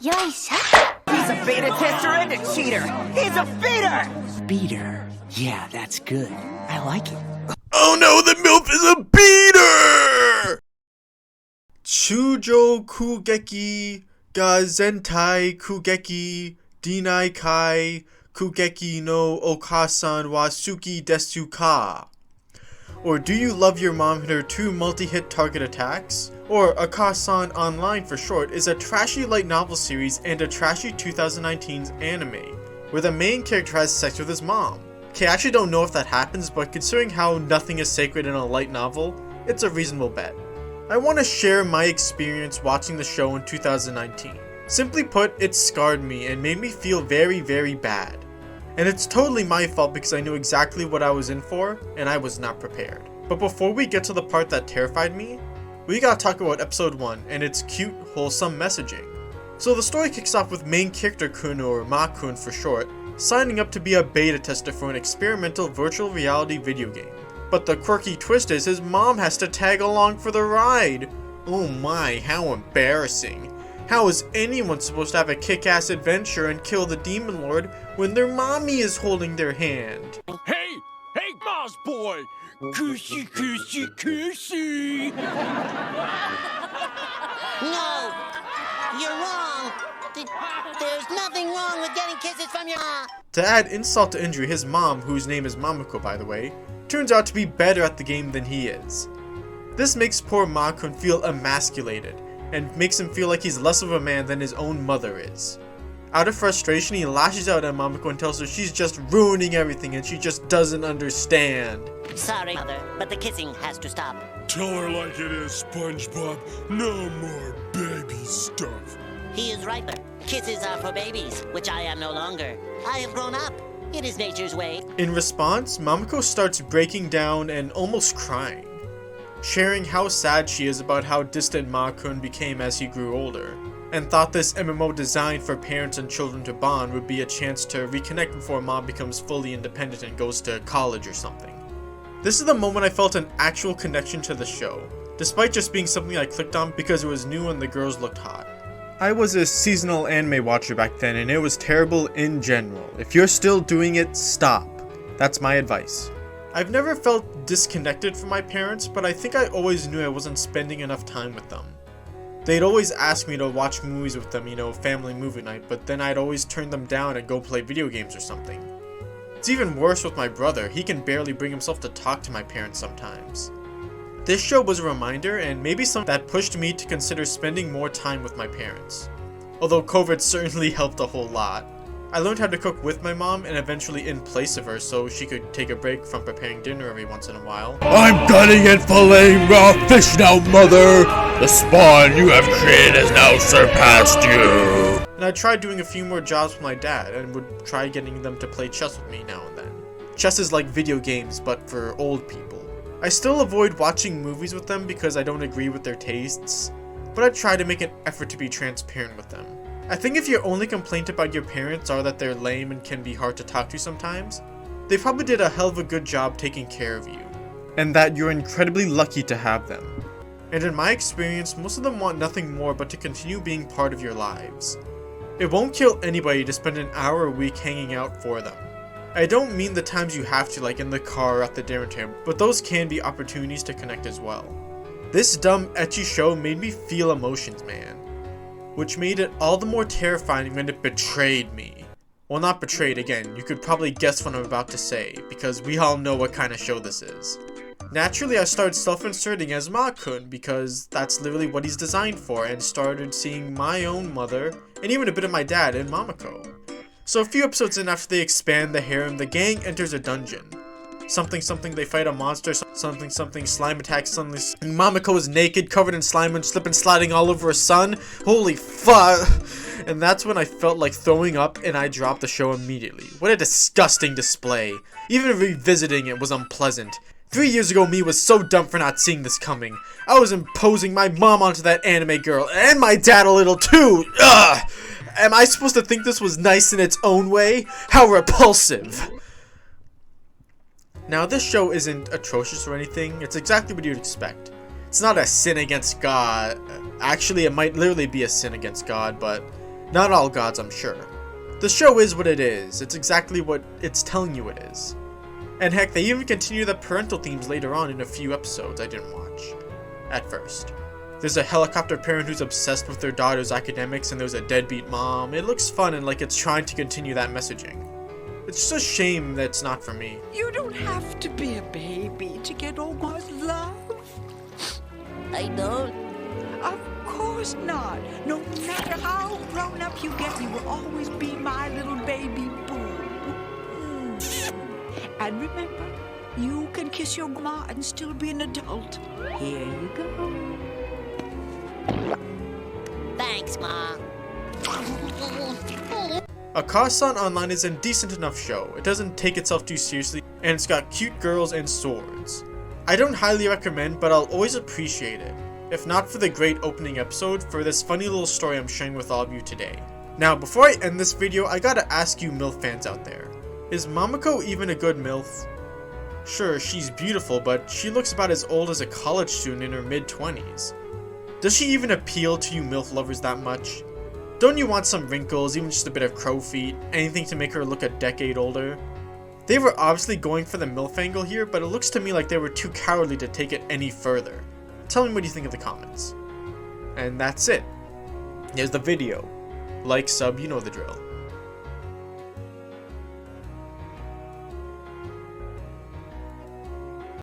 He's a beta tester and a cheater. He's a feeder. Beater. Yeah, that's good. I like it. Oh no, the MILF is a beater! Chujo Kugeki ga Zentai Kugeki Dinai Kai Kugeki no Okasan wa Suki desu ka? Or Do You Love Your Mom and Her 2 multi-hit target attacks? Or Akasan Online for short is a trashy light novel series and a trashy 2019's anime, where the main character has sex with his mom. Okay, I actually don't know if that happens, but considering how nothing is sacred in a light novel, it's a reasonable bet. I want to share my experience watching the show in 2019. Simply put, it scarred me and made me feel very, very bad. And it's totally my fault because I knew exactly what I was in for, and I was not prepared. But before we get to the part that terrified me, we gotta talk about episode 1 and its cute, wholesome messaging. So the story kicks off with main character Kun, or Ma-kun for short, signing up to be a beta tester for an experimental virtual reality video game. But the quirky twist is his mom has to tag along for the ride. Oh my, how embarrassing. How is anyone supposed to have a kick-ass adventure and kill the demon lord when their mommy is holding their hand? Hey, Moss boy! Kooshie, kooshie, kooshie! No! You're wrong! There's nothing wrong with getting kisses from your mom! To add insult to injury, his mom, whose name is Mamako by the way, turns out to be better at the game than he is. This makes poor Ma-kun feel emasculated, and makes him feel like he's less of a man than his own mother is. Out of frustration, he lashes out at Mamako and tells her she's just ruining everything and she just doesn't understand. Sorry, mother, but the kissing has to stop. Tell her like it is, SpongeBob. No more baby stuff. He is right, but kisses are for babies, which I am no longer. I have grown up. It is nature's way. In response, Mamako starts breaking down and almost crying, sharing how sad she is about how distant Ma-kun became as he grew older, and thought this MMO designed for parents and children to bond would be a chance to reconnect before Mom becomes fully independent and goes to college or something. This is the moment I felt an actual connection to the show, despite just being something I clicked on because it was new and the girls looked hot. I was a seasonal anime watcher back then and it was terrible in general. If you're still doing it, stop. That's my advice. I've never felt disconnected from my parents, but I think I always knew I wasn't spending enough time with them. They'd always ask me to watch movies with them, family movie night, but then I'd always turn them down and go play video games or something. It's even worse with my brother. He can barely bring himself to talk to my parents sometimes. This show was a reminder and maybe something that pushed me to consider spending more time with my parents. Although COVID certainly helped a whole lot. I learned how to cook with my mom and eventually in place of her so she could take a break from preparing dinner every once in a while. I'm gutting and filleting raw fish now, mother! The spawn you have created has now surpassed you! And I tried doing a few more jobs with my dad and would try getting them to play chess with me now and then. Chess is like video games, but for old people. I still avoid watching movies with them because I don't agree with their tastes, but I try to make an effort to be transparent with them. I think if your only complaint about your parents are that they're lame and can be hard to talk to sometimes, they probably did a hell of a good job taking care of you, and that you're incredibly lucky to have them. And in my experience, most of them want nothing more but to continue being part of your lives. It won't kill anybody to spend an hour a week hanging out for them. I don't mean the times you have to, like in the car or at the dinner table, but those can be opportunities to connect as well. This dumb, ecchi show made me feel emotions, man. Which made it all the more terrifying when it betrayed me. Well, not betrayed, again, you could probably guess what I'm about to say, because we all know what kind of show this is. Naturally, I started self-inserting as Ma-kun, because that's literally what he's designed for, and started seeing my own mother, and even a bit of my dad in Mamako. So a few episodes in after they expand the harem, the gang enters a dungeon. Something they fight a monster, something slime attacks suddenly. Mamako is naked, covered in slime and slip and sliding all over her son. Holy fuck! And that's when I felt like throwing up and I dropped the show immediately. What a disgusting display. Even revisiting it was unpleasant. 3 years ago me was so dumb for not seeing this coming. I was imposing my mom onto that anime girl, and my dad a little too! Ugh! Am I supposed to think this was nice in its own way? How repulsive! Now, this show isn't atrocious or anything. It's exactly what you'd expect. It's not a sin against God. Actually, it might literally be a sin against God, but Not all gods, I'm sure. The show is what it is. It's exactly what it's telling you it is. And heck, they even continue the parental themes later on in a few episodes I didn't watch. At first. There's a helicopter parent who's obsessed with their daughter's academics, and there's a deadbeat mom. It looks fun and like it's trying to continue that messaging. It's just a shame that it's not for me. You don't have to be a baby to get Omar's love. I don't. Of course not. No matter how grown up you get, you will always be my little baby boo. And remember, you can kiss your grandma and still be an adult. Here you go. Thanks, Ma. Akasan Online is a decent enough show. It doesn't take itself too seriously, and it's got cute girls and swords. I don't highly recommend, but I'll always appreciate it. If not for the great opening episode, for this funny little story I'm sharing with all of you today. Now, before I end this video, I gotta ask you MILF fans out there. Is Mamako even a good MILF? Sure, she's beautiful, but she looks about as old as a college student in her mid-20s. Does she even appeal to you MILF lovers that much? Don't you want some wrinkles, even just a bit of crow feet, anything to make her look a decade older? They were obviously going for the MILF angle here, but it looks to me like they were too cowardly to take it any further. Tell me what you think in the comments. And that's it. Here's the video. Like, sub, you know the drill.